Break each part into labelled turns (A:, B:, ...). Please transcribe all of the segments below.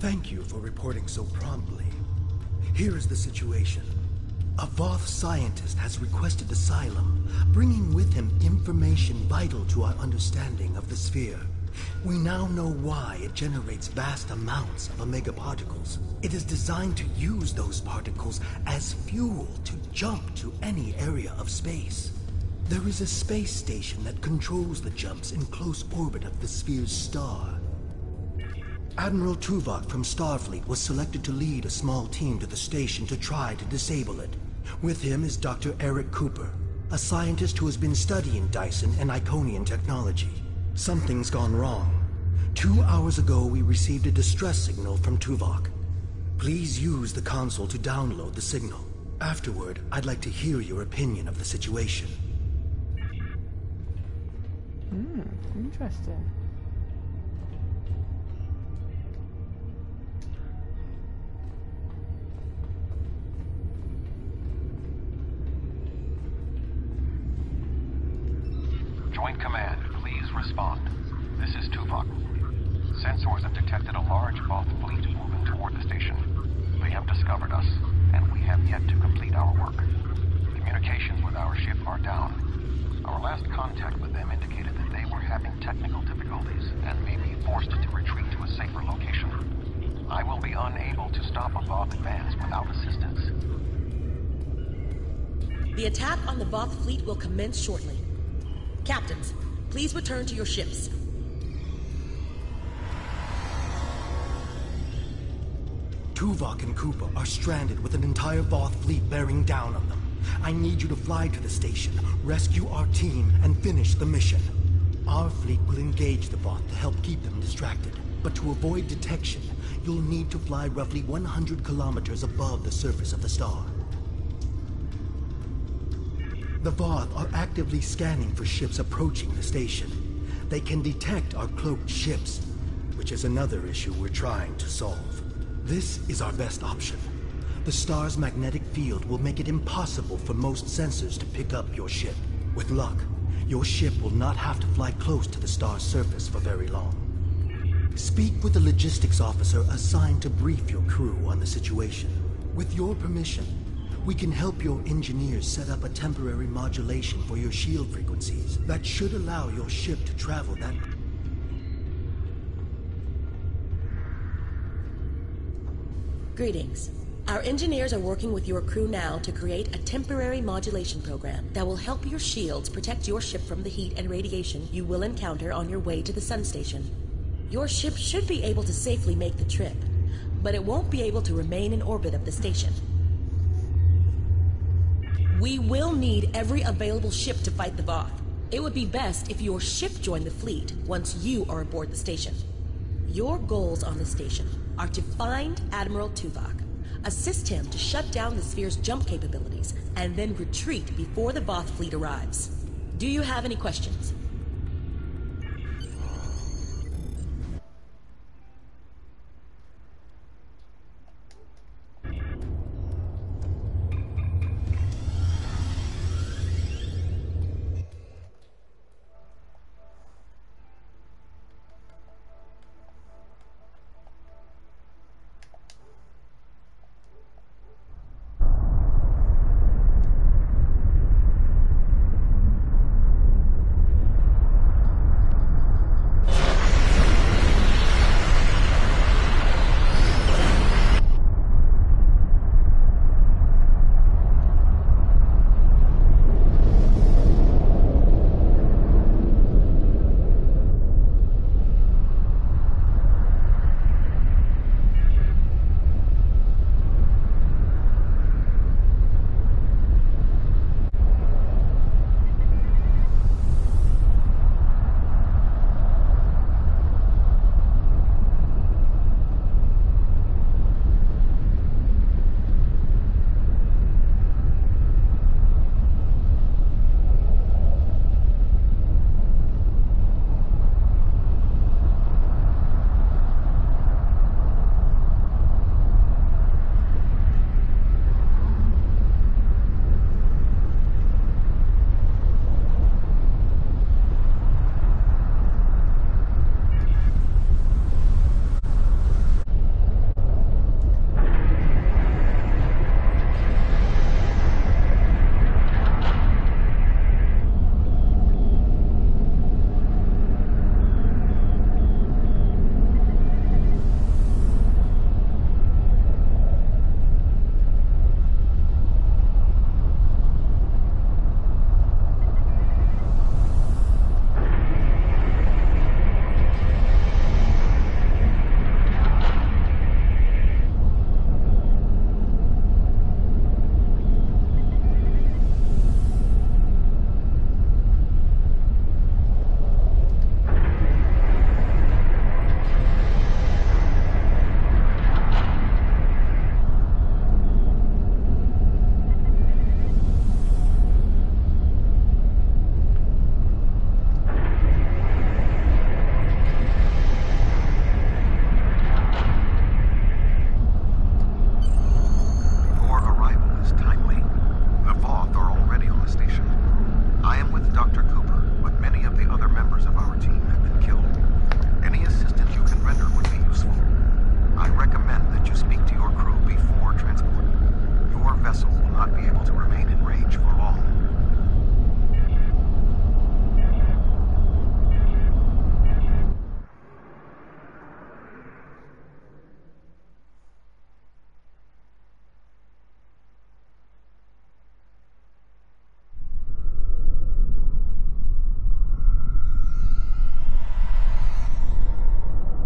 A: Thank you for reporting so promptly. Here is the situation. A Voth scientist has requested asylum, bringing with him information vital to our understanding of the sphere. We now know why it generates vast amounts of omega particles. It is designed to use those particles as fuel to jump to any area of space. There is a space station that controls the jumps in close orbit of the sphere's star. Admiral Tuvok from Starfleet was selected to lead a small team to the station to try to disable it. With him is Dr. Eric Cooper, a scientist who has been studying Dyson and Iconian technology. Something's gone wrong. 2 hours ago, we received a distress signal from Tuvok. Please use the console to download the signal. Afterward, I'd like to hear your opinion of the situation.
B: Interesting.
C: Joint Command, please respond. This is Tuvok. Sensors have detected a large Voth fleet moving toward the station. They have discovered us, and we have yet to complete our work. Communications with our ship are down. Our last contact with them indicated that they were having technical difficulties and may be forced to retreat to a safer location. I will be unable to stop a Voth advance without assistance.
D: The attack on the Voth fleet will commence shortly. Captains, please return to your ships.
A: Tuvok and Cooper are stranded with an entire Voth fleet bearing down on them. I need you to fly to the station, rescue our team, and finish the mission. Our fleet will engage the Voth to help keep them distracted. But to avoid detection, you'll need to fly roughly 100 kilometers above the surface of the star. The Voth are actively scanning for ships approaching the station. They can detect our cloaked ships, which is another issue we're trying to solve. This is our best option. The star's magnetic field will make it impossible for most sensors to pick up your ship. With luck, your ship will not have to fly close to the star's surface for very long. Speak with the logistics officer assigned to brief your crew on the situation. With your permission, we can help your engineers set up a temporary modulation for your shield frequencies that should allow your ship to travel that...
D: Greetings. Our engineers are working with your crew now to create a temporary modulation program that will help your shields protect your ship from the heat and radiation you will encounter on your way to the sun station. Your ship should be able to safely make the trip, but it won't be able to remain in orbit of the station. We will need every available ship to fight the Voth. It would be best if your ship joined the fleet once you are aboard the station. Your goals on the station are to find Admiral Tuvok, assist him to shut down the sphere's jump capabilities, and then retreat before the Voth fleet arrives. Do you have any questions?
C: Dr. Cooper, but many of the other members of our team have been killed. Any assistance you can render would be useful. I recommend that you speak to your crew before transport. Your vessel will not be able to remain in range for long.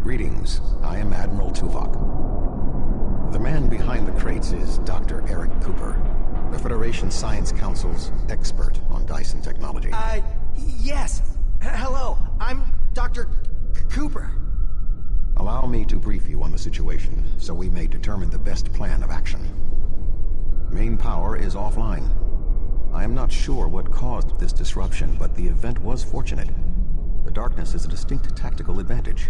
B: Greetings, I am Admiral Tuvok. The man behind the crates is Dr. Eric Cooper, the Federation Science Council's expert on Dyson technology.
A: Yes. Hello, I'm Dr. Cooper.
B: Allow me to brief you on the situation, so we may determine the best plan of action. Main power is offline. I am not sure what caused this disruption, but the event was fortunate. The darkness is a distinct tactical advantage.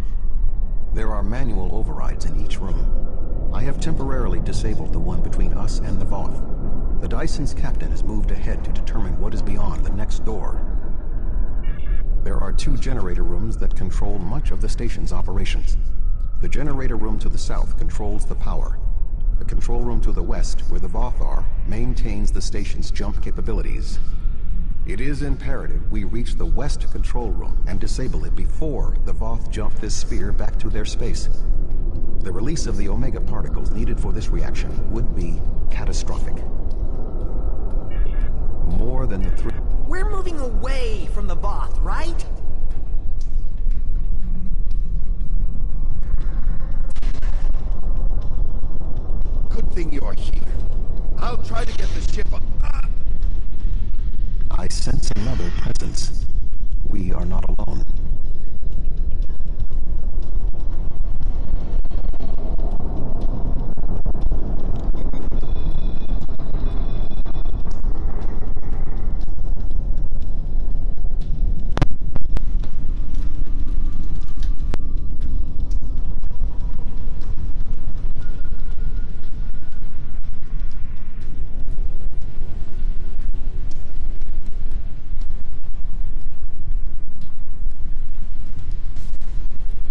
B: There are manual overrides in each room. I have temporarily disabled the one between us and the Voth. The Dyson's captain has moved ahead to determine what is beyond the next door. There are 2 generator rooms that control much of the station's operations. The generator room to the south controls the power. The control room to the west, where the Voth are, maintains the station's jump capabilities. It is imperative we reach the west control room and disable it before the Voth jump this sphere back to their space. The release of the Omega particles needed for this reaction would be catastrophic. More than the 3...
A: We're moving away from the Voth, right?
E: Good thing you're here. I'll try to get the ship on...
B: I sense another presence. We are not alone.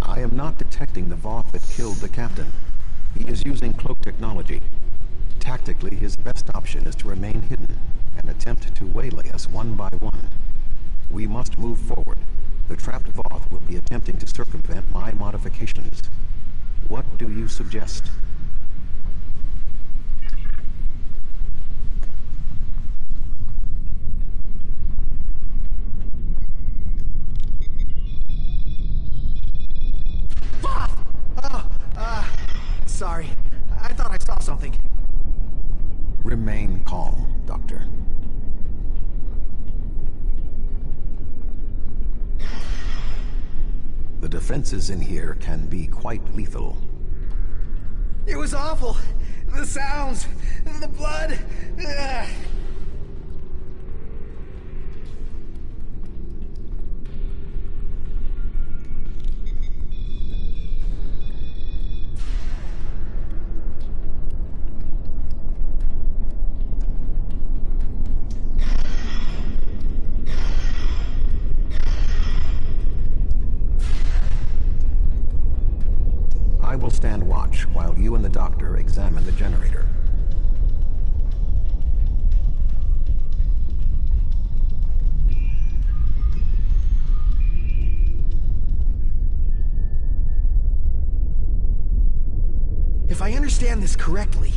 B: I am not detecting the Voth that killed the captain. He is using cloak technology. Tactically, his best option is to remain hidden and attempt to waylay us one by one. We must move forward. The trapped Voth will be attempting to circumvent my modifications. What do you suggest?
A: Sorry. I thought I saw something.
B: Remain calm, Doctor. The defenses in here can be quite lethal.
A: It was awful. The sounds, the blood. Ugh.
B: I will stand watch while you and the doctor examine the generator.
A: If I understand this correctly,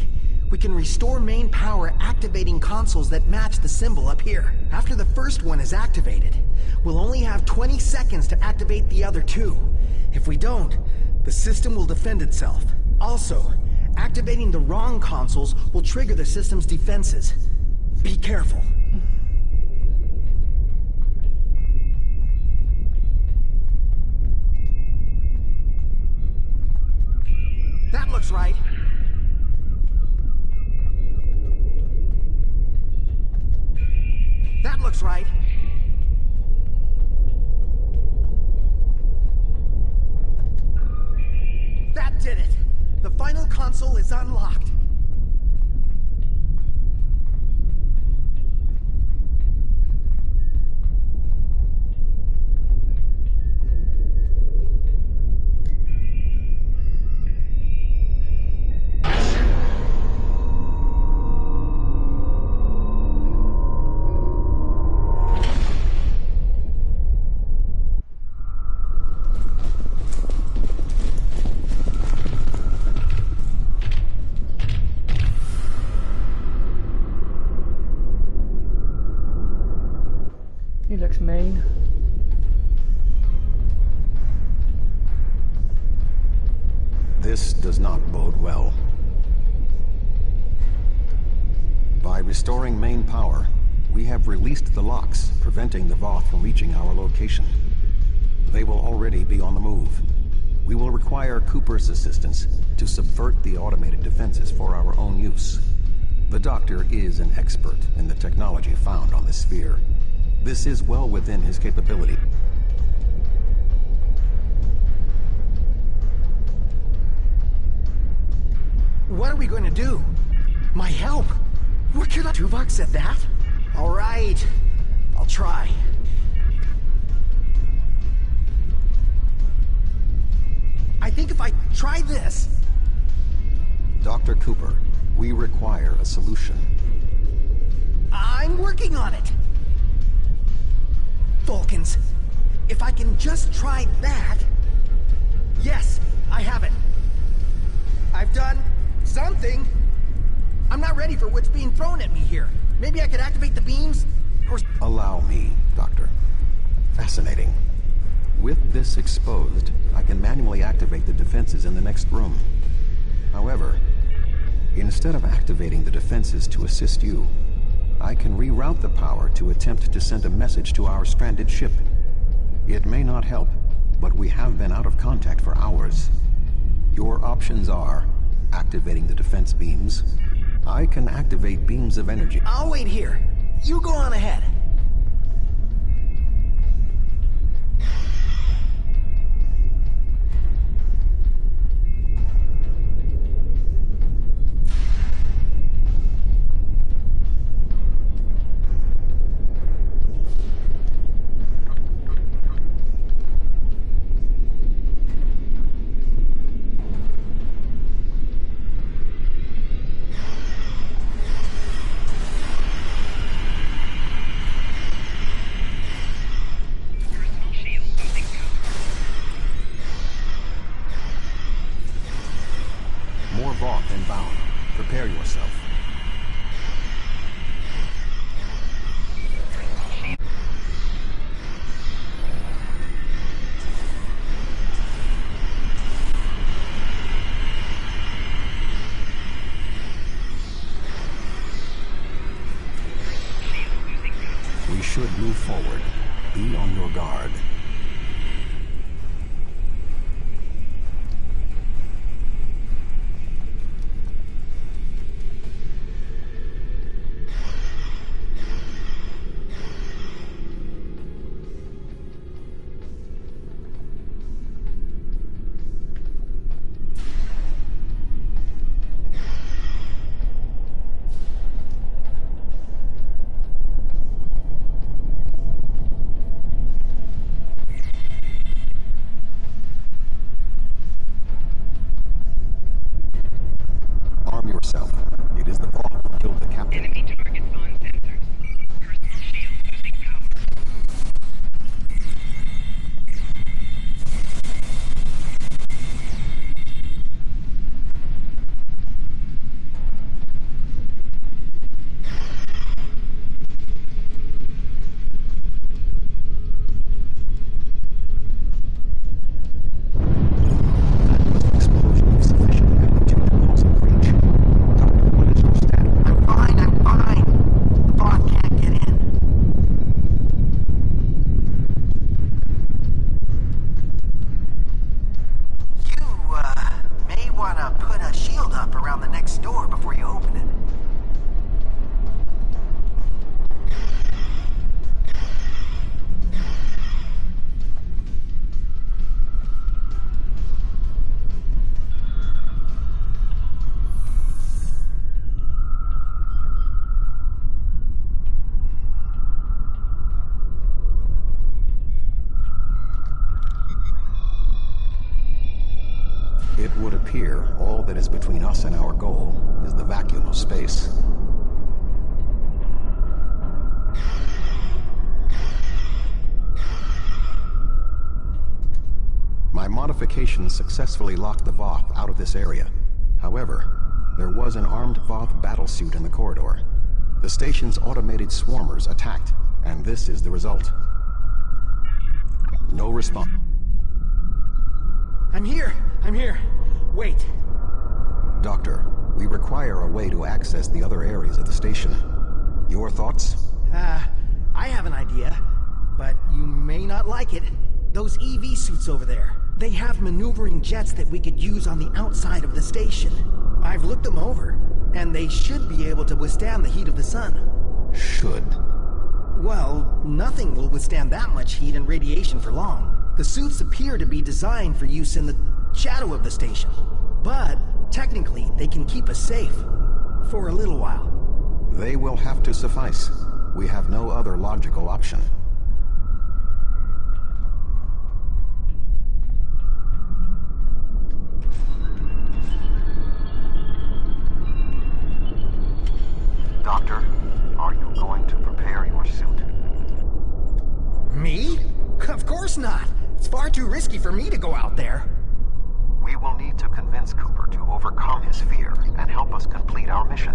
A: we can restore main power activating consoles that match the symbol up here. After the first one is activated, we'll only have 20 seconds to activate the other 2. If we don't, the system will defend itself. Also, activating the wrong consoles will trigger the system's defenses. Be careful. That looks right. That looks right. That did it. The final console is unlocked.
B: This does not bode well. By restoring main power, we have released the locks, preventing the Voth from reaching our location. They will already be on the move. We will require Cooper's assistance to subvert the automated defenses for our own use. The Doctor is an expert in the technology found on the sphere. This is well within his capability.
A: What are we going to do? My help? What could I... Tuvok said that? All right. I'll try. I think if I try this...
B: Dr. Cooper, we require a solution.
A: I'm working on it. Vulcans, if I can just try that... Yes, I have it. I've done something. I'm not ready for what's being thrown at me here. Maybe I could activate the beams, or...
B: Allow me, Doctor. Fascinating. With this exposed, I can manually activate the defenses in the next room. However, instead of activating the defenses to assist you, I can reroute the power to attempt to send a message to our stranded ship. It may not help, but we have been out of contact for hours. Your options are activating the defense beams. I can activate beams of energy.
A: I'll wait here. You go on ahead.
B: Move forward. Be on your guard. Yourself. It is the Voth who killed the captain.
F: Enemy targets on sensors. Personal shield losing power.
B: It would appear all that is between us and our goal is the vacuum of space. My modifications successfully locked the Voth out of this area. However, there was an armed Voth battlesuit in the corridor. The station's automated swarmers attacked, and this is the result. No response.
A: I'm here. Wait.
B: Doctor, we require a way to access the other areas of the station. Your thoughts?
A: I have an idea, but you may not like it. Those EV suits over there, they have maneuvering jets that we could use on the outside of the station. I've looked them over, and they should be able to withstand the heat of the sun.
B: Should.
A: Well, nothing will withstand that much heat and radiation for long. The suits appear to be designed for use in the shadow of the station. But, technically, they can keep us safe. For a little while.
B: They will have to suffice. We have no other logical option.
C: Doctor, are you going to prepare your suit?
A: Me? Of course not. It's far too risky for me to go out there.
C: We will need to convince Cooper to overcome his fear and help us complete our mission.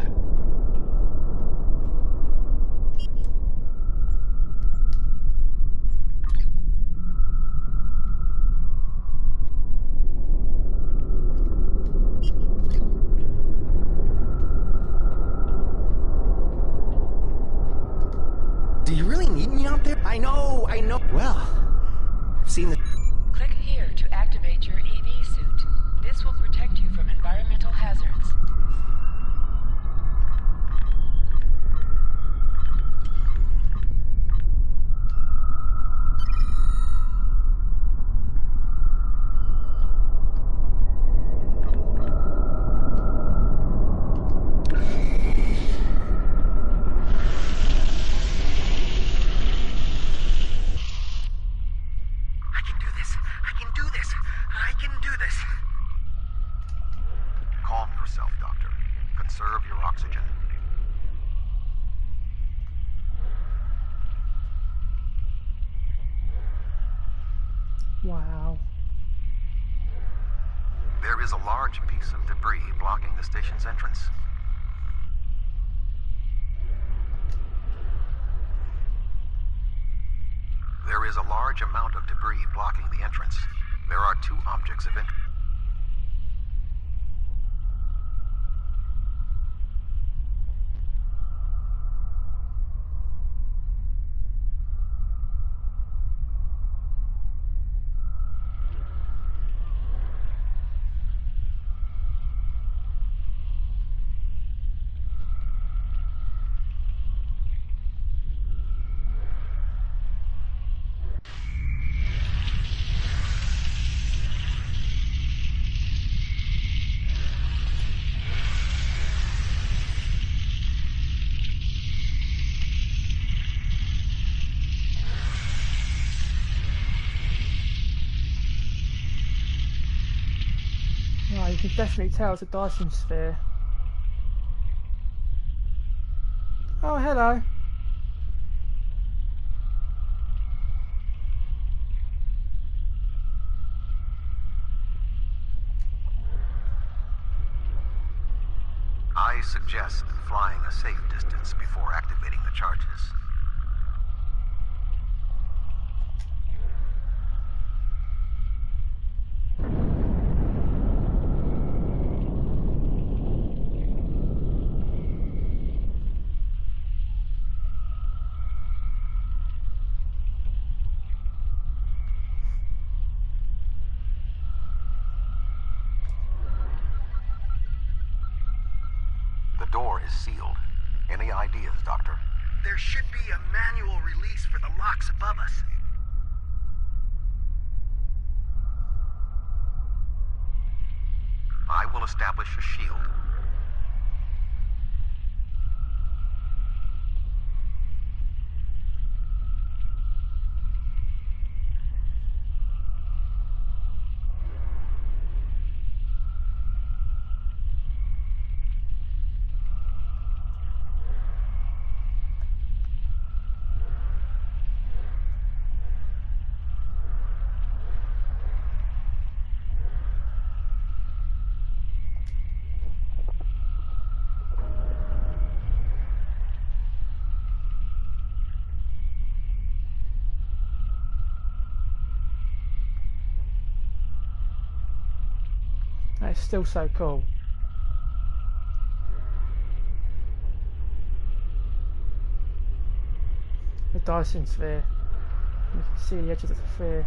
A: Do you really need me out there? I know. Well, I've seen the...
G: Click here to activate your EV suit. This will protect you from environmental hazards.
C: Calm yourself, Doctor. Conserve your oxygen.
H: Wow.
C: There is a large piece of debris blocking the station's entrance. There is a large amount of debris blocking the entrance. There are two objects of interest.
H: Wow, you can definitely tell it's a Dyson sphere. Oh, hello.
C: I suggest flying a safe distance before activating the charges. The door is sealed. Any ideas, Doctor?
A: There should be a manual release for the locks above us.
C: I will establish a shield.
H: it's still so cool. The Dyson sphere. You can see the edge of the sphere.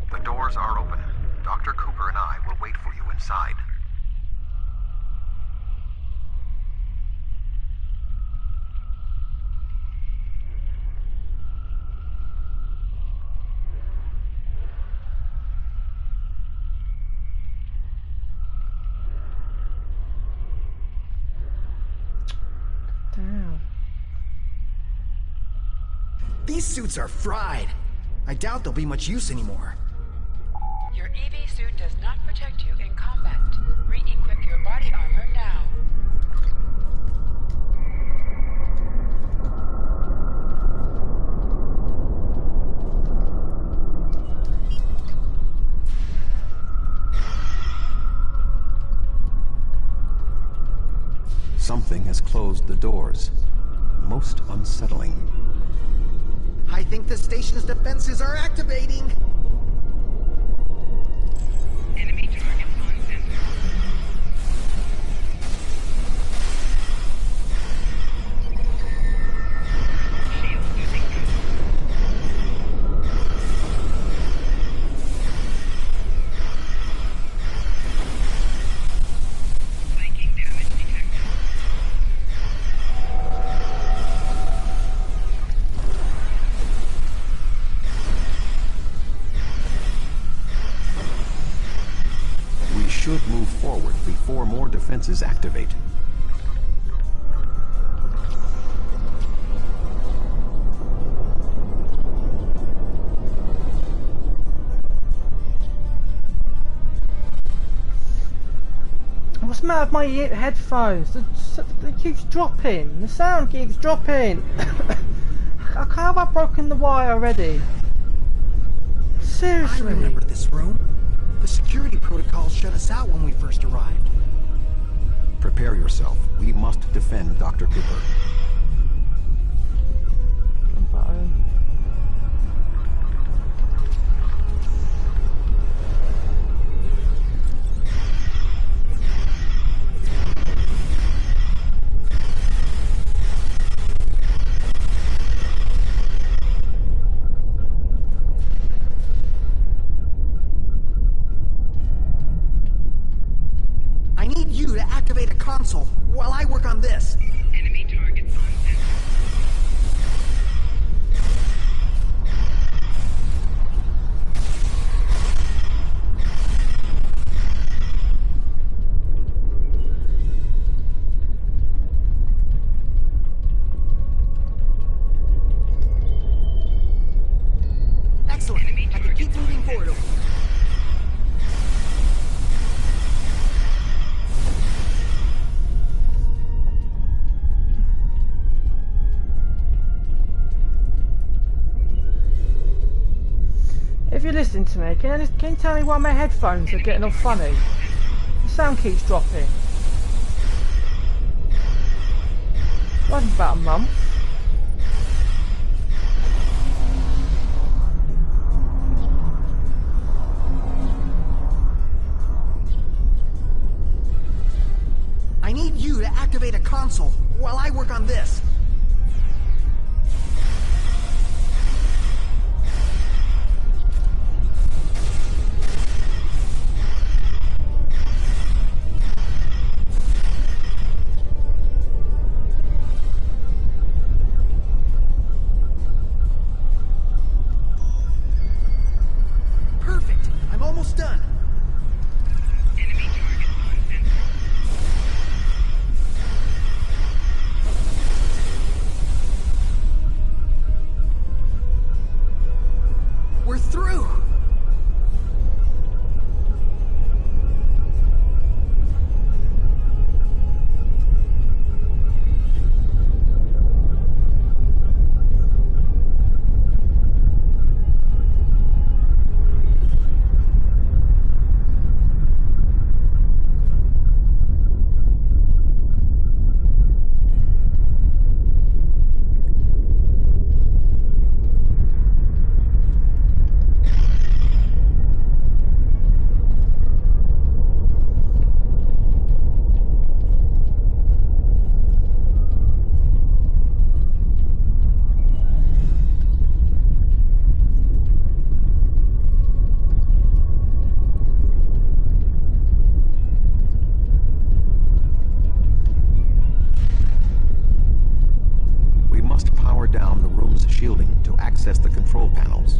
B: The doors are open. Dr. Cooper and I will wait for you inside.
H: Damn.
A: These suits are fried. I doubt they'll be much use anymore.
G: Your EV suit does not protect you in combat. Re-equip your body armor now.
B: Something has closed the doors. Most unsettling.
A: I think the station's defenses are activating.
F: Enemy targets on sensor. Shield losing control. Flanking damage detected.
B: We should move forward before more defenses activate.
H: What's the matter with my headphones? It keeps dropping. The sound keeps dropping. How have I broken the wire already? Seriously.
A: I remember this room. The security protocols shut us out when we first arrived.
B: Prepare yourself. We must defend Dr. Cooper.
A: I need you to activate a console while I work on this.
F: Enemy targets on sensor.
A: Excellent. I can keep moving forward.
H: If you're listening to me, can you tell me why my headphones are getting all funny? The sound keeps dropping. It wasn't about a month.
A: I need you to activate a console while I work on this. Perfect. I'm almost done.
F: Enemy targets on sensor.
B: control panels.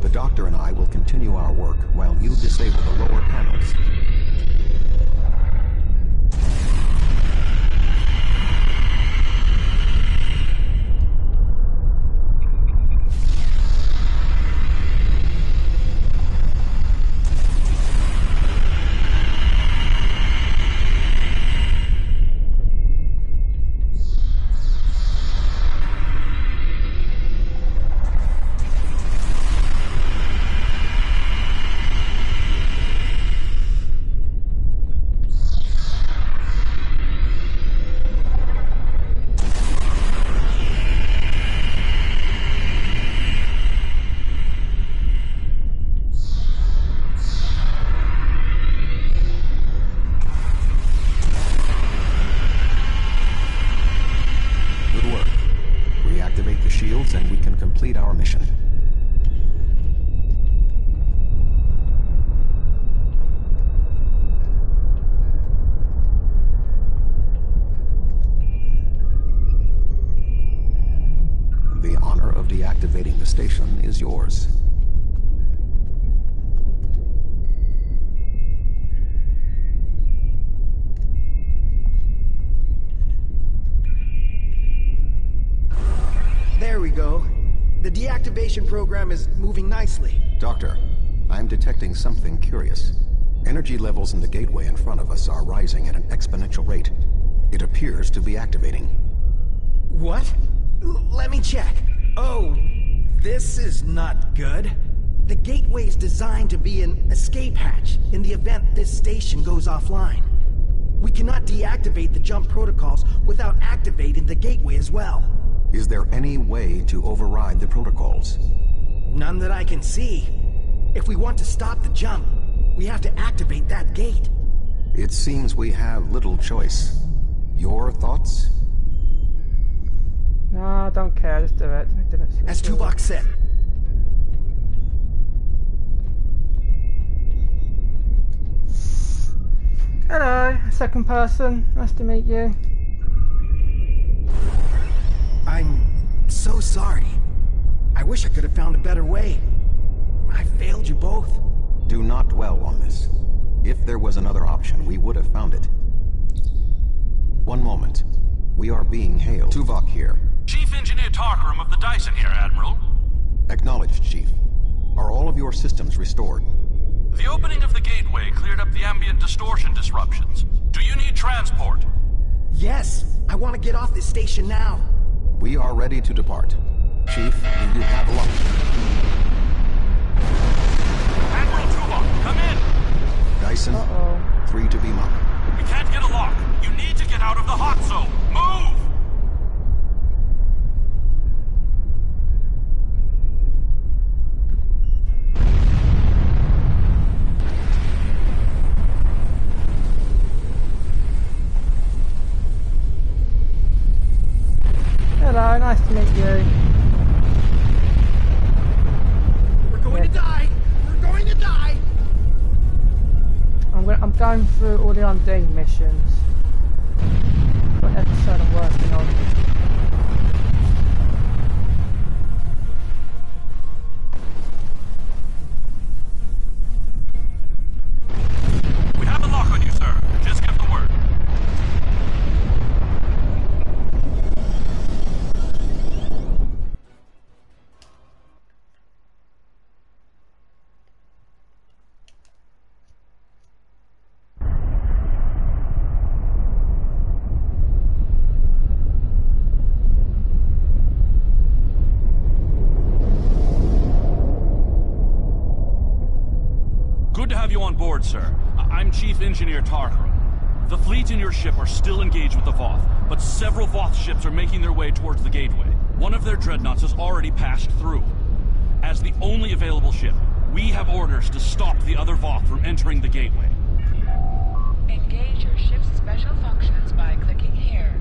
B: The doctor and I will continue our work while you disable the lower panels. And we can complete our mission. The honor of deactivating the station is yours.
A: There we go. The deactivation program is moving nicely.
B: Doctor, I'm detecting something curious. Energy levels in the gateway in front of us are rising at an exponential rate. It appears to be activating.
A: What? Let me check. Oh, this is not good. The gateway is designed to be an escape hatch in the event this station goes offline. We cannot deactivate the jump protocols without activating the gateway as well.
B: Is there any way to override the protocols?
A: None that I can see. If we want to stop the jump, we have to activate that gate.
B: It seems we have little choice. Your thoughts?
H: No, I don't care. Just do it.
A: As Tuvok said.
H: Hello, second person. Nice to meet you.
A: I'm so sorry. I wish I could have found a better way. I failed you both.
B: Do not dwell on this. If there was another option, we would have found it. One moment. We are being hailed. Tuvok here.
I: Chief Engineer Tarkaram of the Dyson here, Admiral.
B: Acknowledged, Chief. Are all of your systems restored?
I: The opening of the gateway cleared up the ambient distortion disruptions. Do you need transport?
A: Yes. I want to get off this station now.
B: We are ready to depart. Chief, do you have luck?
I: Admiral Tuvok, come in!
B: Dyson, 3 to beam up.
I: We can't get a lock. You need to get out of the hot zone. Move!
H: Hello, nice to meet you.
A: We're going to die! We're going to die!
H: I'm going through all the Undine missions. What episode I'm working on.
I: We have a lock on you, sir. Just give the word. Good to have you on board, sir. I'm Chief Engineer Tarkaram. The fleet and your ship are still engaged with the Voth, but several Voth ships are making their way towards the gateway. One of their dreadnoughts has already passed through. As the only available ship, we have orders to stop the other Voth from entering the gateway.
G: Engage your ship's special functions by clicking here.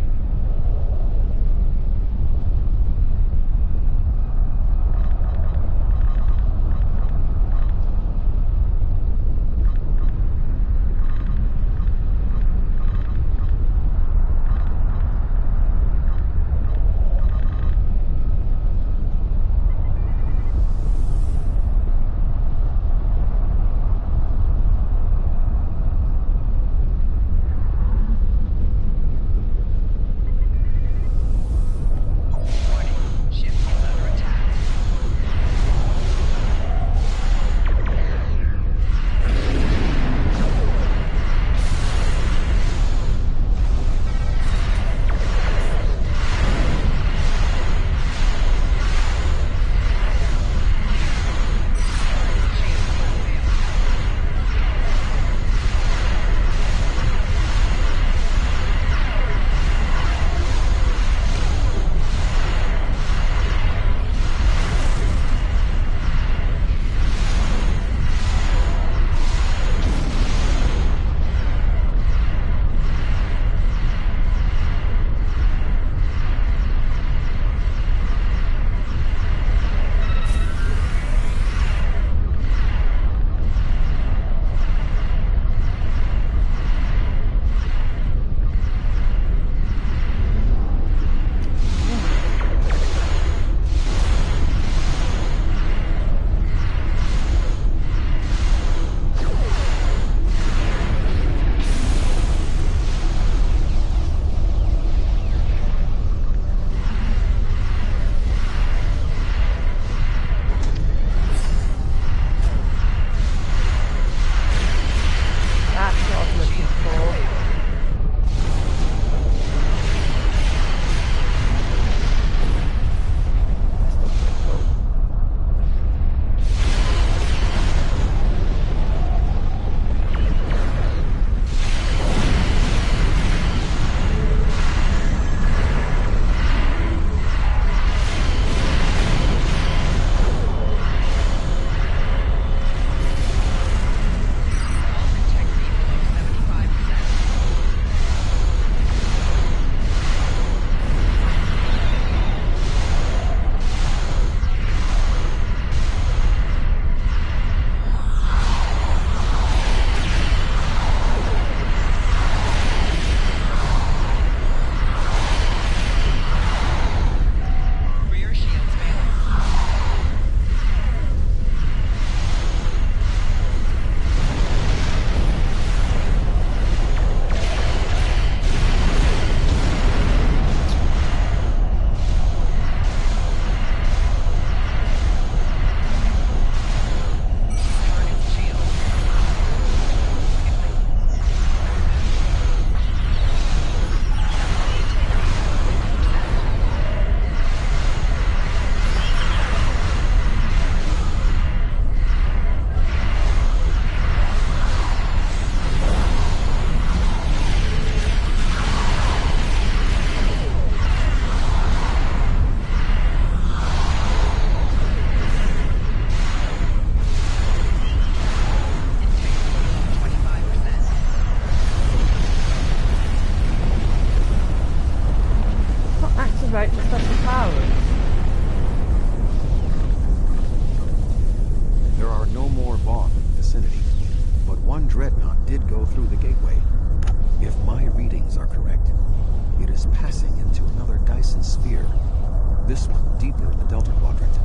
B: sector in the Delta Quadrant.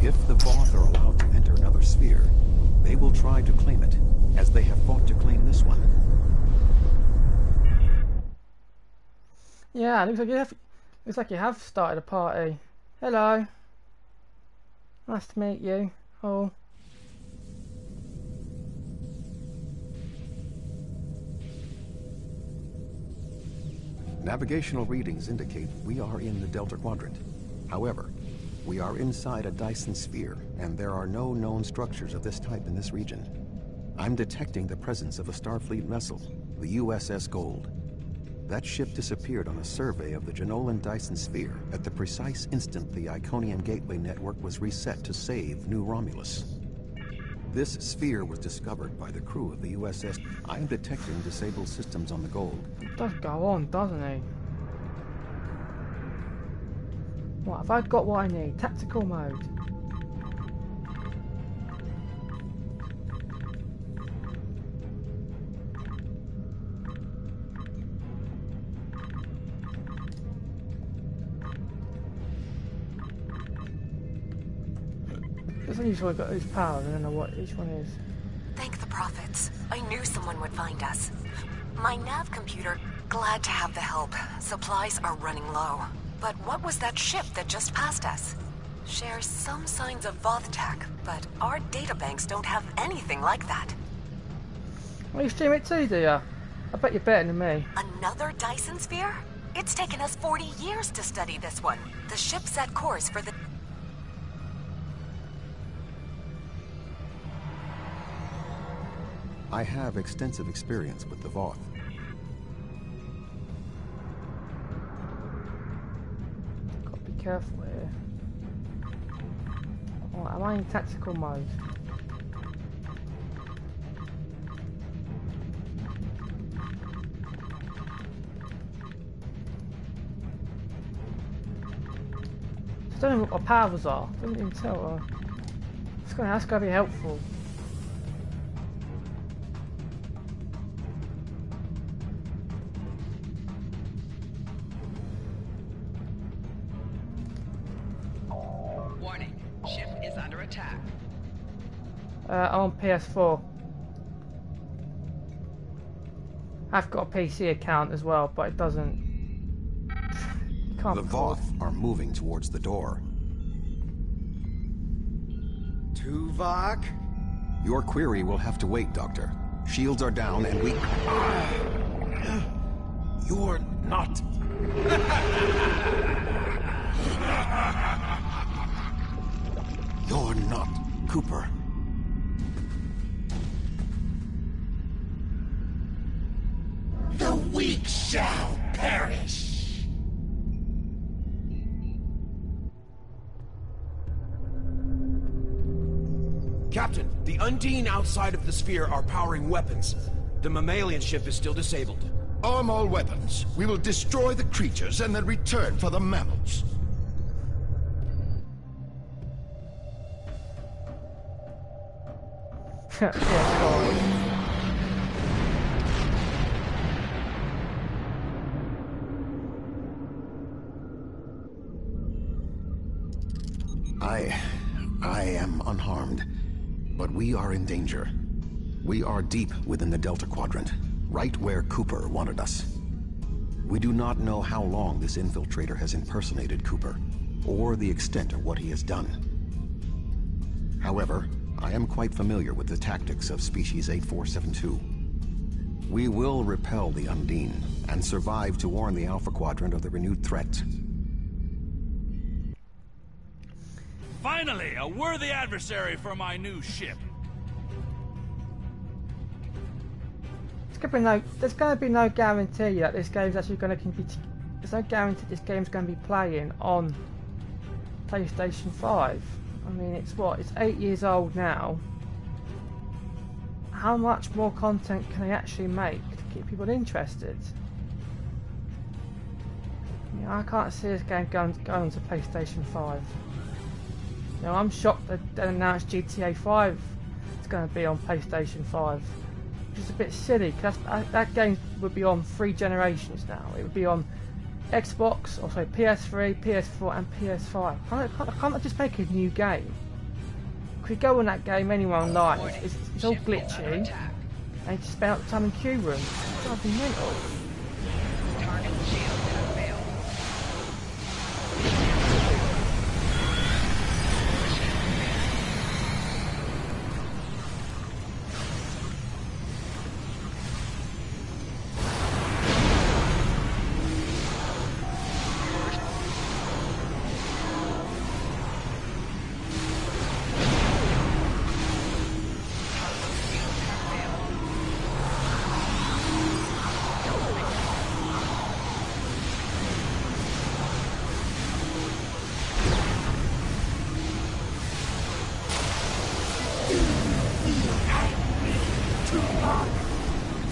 B: If the Voth are allowed to enter another sphere, they will try to claim it, as they have fought to claim this one.
H: Yeah, looks like you have started a party. Hello. Nice to meet you. Oh.
B: Navigational readings indicate we are in the Delta Quadrant. However, we are inside a Dyson sphere, and there are no known structures of this type in this region. I'm detecting the presence of a Starfleet vessel, the USS Gold. That ship disappeared on a survey of the Jenolan Dyson sphere at the precise instant the Iconium Gateway network was reset to save New Romulus. This sphere was discovered by the crew of the USS. I am detecting disabled systems on the Gold.
H: It does go on, doesn't he? What, have I got what I need? Tactical mode. Each one got his power, I don't know what each one is.
J: Thank the prophets. I knew someone would find us. My nav computer, glad to have the help. Supplies are running low. But what was that ship that just passed us? Shares some signs of Voth tech, but our databanks don't have anything like that.
H: Well, you stream it too, do ya? I bet you're better than me.
J: Another Dyson sphere? It's taken us 40 years to study this one. The ship set course for the...
B: I have extensive experience with the Voth.
H: Gotta be careful here. Oh, am I in tactical mode? I don't know what my powers are. Doesn't even tell her. That's gonna be helpful. I'm on PS4. I've got a PC account as well, but it doesn't...
B: The Voth are moving towards the door.
E: Tuvok?
B: Your query will have to wait, Doctor. Shields are down and we... You're not... You're not Cooper.
E: The weak shall perish.
K: Captain, the Undine outside of the sphere are powering weapons. The mammalian ship is still disabled.
E: Arm all weapons. We will destroy the creatures and then return for the mammals.
B: I am unharmed, but we are in danger. We are deep within the Delta Quadrant, right where Cooper wanted us. We do not know how long this infiltrator has impersonated Cooper, or the extent of what he has done. However, I am quite familiar with the tactics of Species 8472. We will repel the Undine, and survive to warn the Alpha Quadrant of the renewed threat.
I: Finally, a worthy adversary for my new ship.
H: There's going to be no guarantee that this game's actually going to be... There's no guarantee this game's going to be playing on PlayStation 5. I mean, it's what? It's 8 years old now. How much more content can they actually make to keep people interested? I mean, I can't see this game going to PlayStation 5. You know, I'm shocked that they announced GTA 5 is going to be on PlayStation 5. Which is a bit silly, because that game would be on 3 generations now. It would be on Xbox, or sorry, PS3, PS4 and PS5. Can't I just make a new game? If we go on that game anywhere online, it's all glitchy, and you just spend up time in queue rooms. It's driving me mental.
G: Target shield has failed.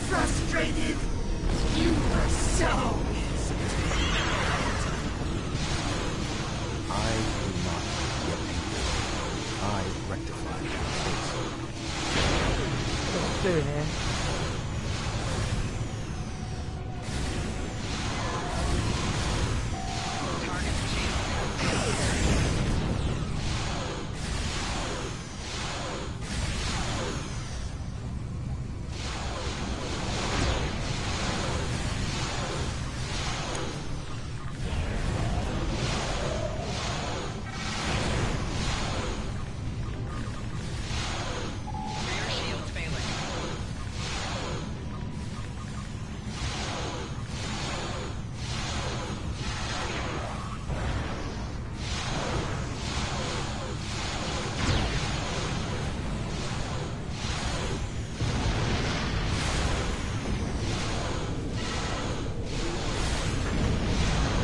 A: Frustrated? You were so
B: I do not get angry. I rectify mistakes.
H: What's it doing here?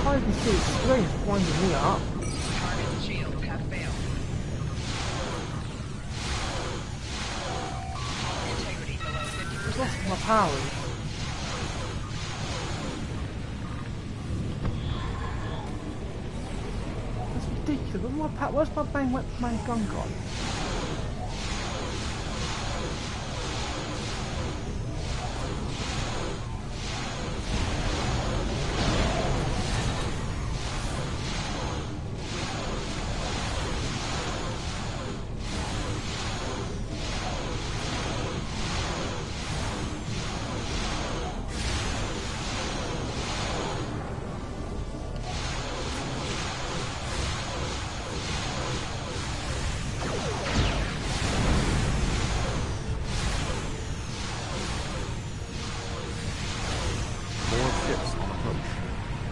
H: I can see the screen winding me up.
G: Target shields have failed. Integrity below 50%.
H: I've lost my powers. That's ridiculous. Where's my main gun gone?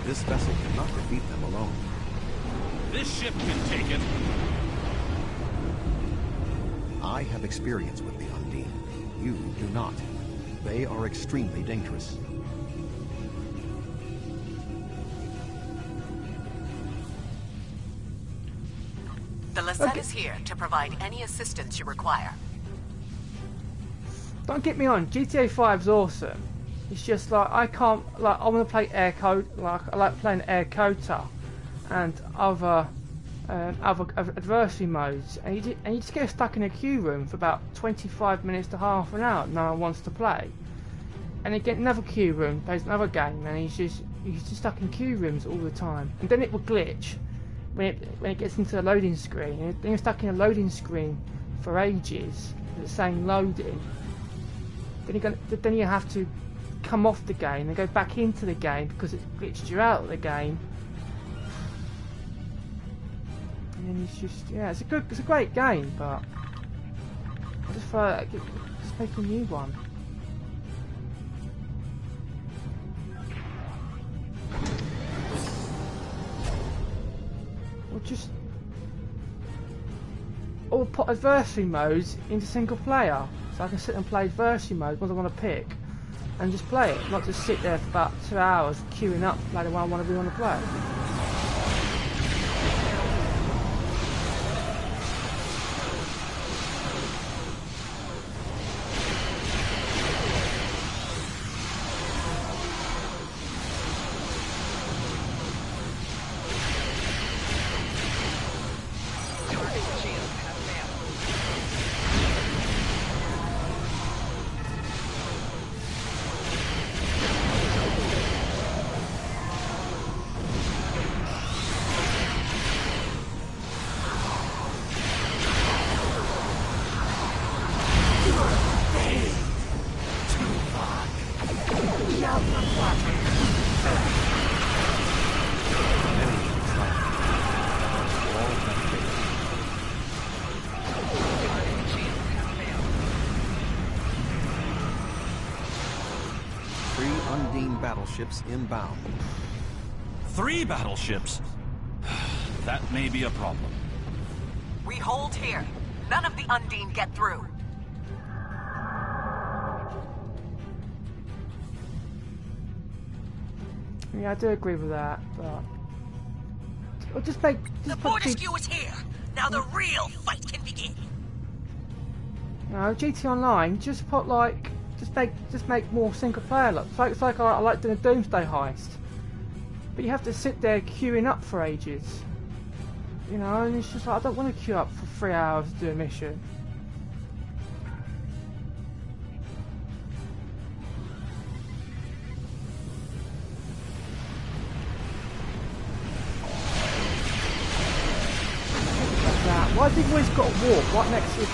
B: This vessel cannot defeat them alone.
I: This ship can take it.
B: I have experience with the Undine. You do not. They are extremely dangerous.
J: The Lisette is here to provide any assistance you require.
H: Don't get me on, GTA 5 is awesome. It's just like I can't, like I want to play Air Code, like I like playing Air Cota and other adversary modes, and you just get stuck in a queue room for about 25 minutes to half an hour. No one wants to play, and you get another queue room, plays another game, and he's just stuck in queue rooms all the time. And then it will glitch when it gets into the loading screen. And then you're stuck in a loading screen for ages, it's saying loading. Then you have to come off the game and go back into the game because it's glitched you out of the game. And then it's just, yeah, it's a great game, but I just feel like just make a new one. Or just or put adversary modes into single player, so I can sit and play adversary mode what I want to pick and just play it, not just sit there for about 2 hours queuing up to play the one I want to play.
B: Undine battleships inbound.
I: 3 battleships? That may be a problem.
J: We hold here. None of the Undine get through.
H: Yeah, I do agree with that, but... Or just make...
J: The Fortescue is here! Now the real fight can begin!
H: No, GT Online, just put like... Just make more single player look. It's like I like doing a Doomsday heist. But you have to sit there queuing up for ages. You know, and it's just like, I don't want to queue up for 3 hours to do a mission. Why have they always got a warp right next to it?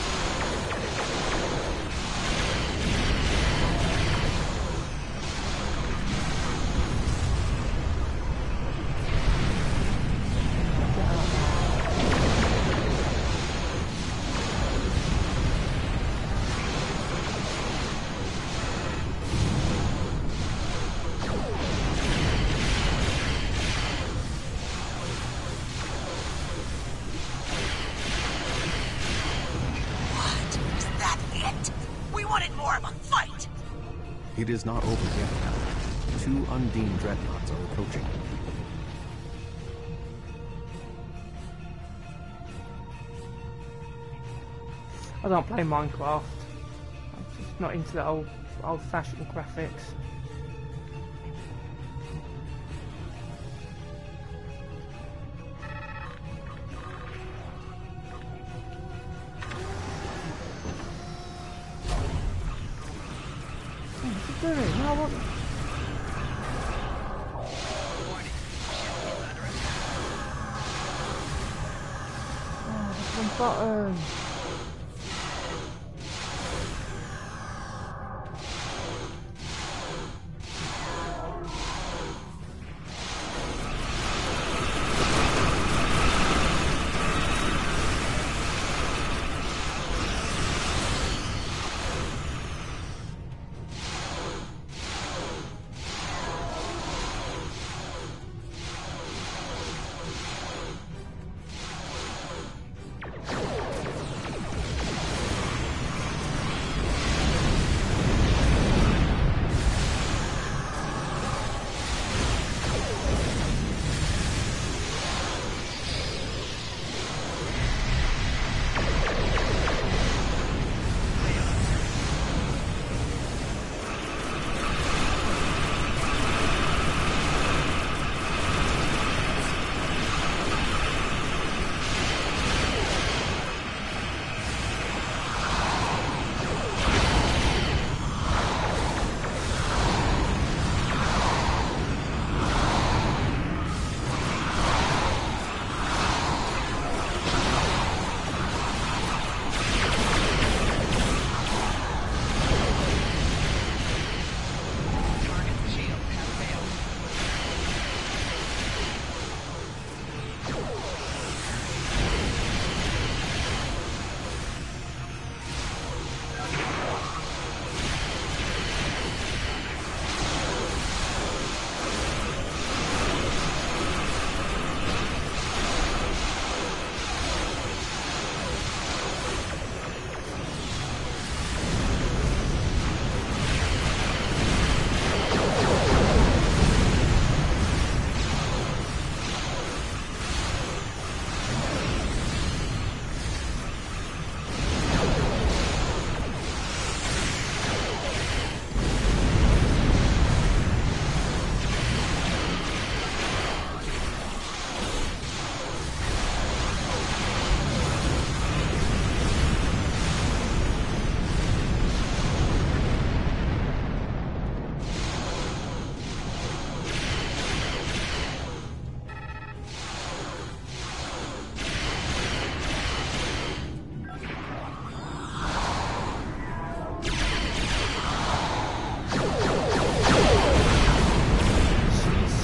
B: It is not over yet, Captain. 2 Undine dreadnoughts are approaching.
H: I don't play Minecraft. I'm just not into the old-fashioned graphics. Button.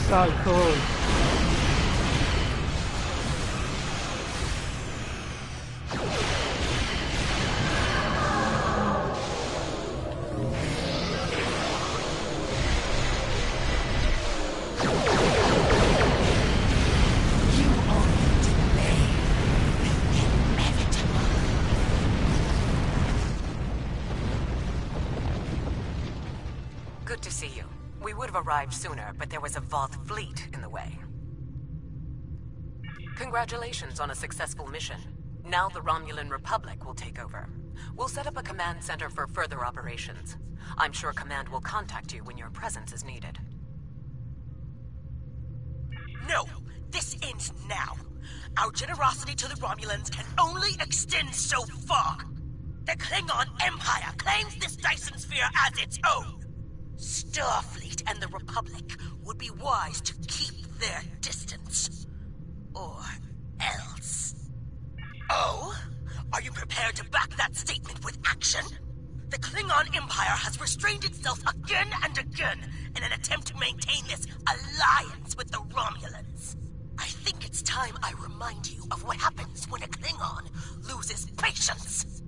H: So cool.
J: Good to see you. We would have arrived sooner, but there was a Voth fleet in the way. Congratulations on a successful mission. Now the Romulan Republic will take over. We'll set up a command center for further operations. I'm sure Command will contact you when your presence is needed.
L: No! This ends now! Our generosity to the Romulans can only extend so far! The Klingon Empire claims this Dyson Sphere as its own! Starfleet and the Republic would be wise to keep their distance. Or else. Oh? Are you prepared to back that statement with action? The Klingon Empire has restrained itself again and again in an attempt to maintain this alliance with the Romulans. I think it's time I remind you of what happens when a Klingon loses patience.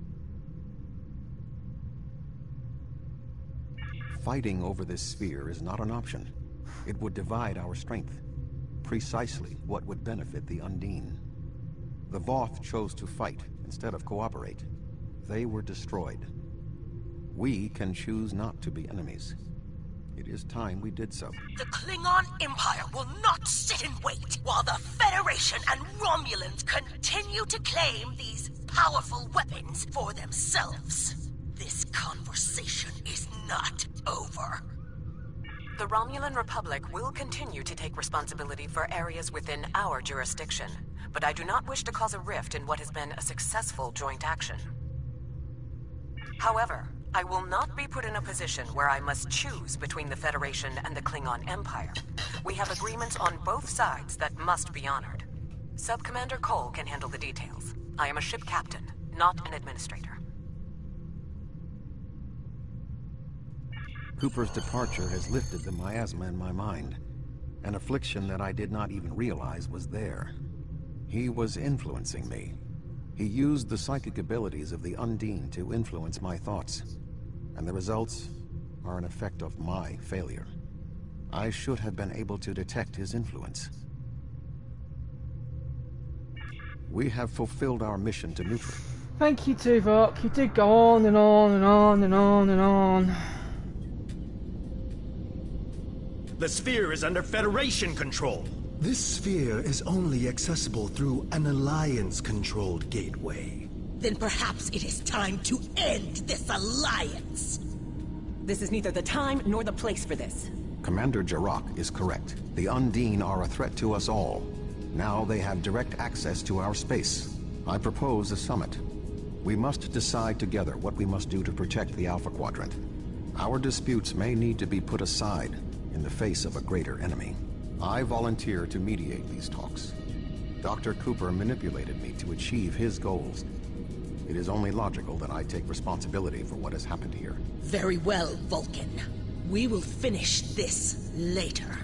B: Fighting over this sphere is not an option. It would divide our strength. Precisely what would benefit the Undine. The Voth chose to fight instead of cooperate. They were destroyed. We can choose not to be enemies. It is time we did so.
L: The Klingon Empire will not sit and wait while the Federation and Romulans continue to claim these powerful weapons for themselves. This conversation is not over.
J: The Romulan Republic will continue to take responsibility for areas within our jurisdiction, but I do not wish to cause a rift in what has been a successful joint action. However, I will not be put in a position where I must choose between the Federation and the Klingon Empire. We have agreements on both sides that must be honored. Sub-Commander Cole can handle the details. I am a ship captain, not an administrator.
B: Cooper's departure has lifted the miasma in my mind. An affliction that I did not even realize was there. He was influencing me. He used the psychic abilities of the Undine to influence my thoughts. And the results are an effect of my failure. I should have been able to detect his influence. We have fulfilled our mission to Neutral.
H: Thank you, Tuvok. You did go on and on and on and on and on.
E: The sphere is under Federation control.
A: This sphere is only accessible through an Alliance-controlled gateway.
L: Then perhaps it is time to end this alliance.
D: This is neither the time nor the place for this.
B: Commander Jarrah is correct. The Undine are a threat to us all. Now they have direct access to our space. I propose a summit. We must decide together what we must do to protect the Alpha Quadrant. Our disputes may need to be put aside in the face of a greater enemy. I volunteer to mediate these talks. Dr. Cooper manipulated me to achieve his goals. It is only logical that I take responsibility for what has happened here.
L: Very well, Vulcan. We will finish this later.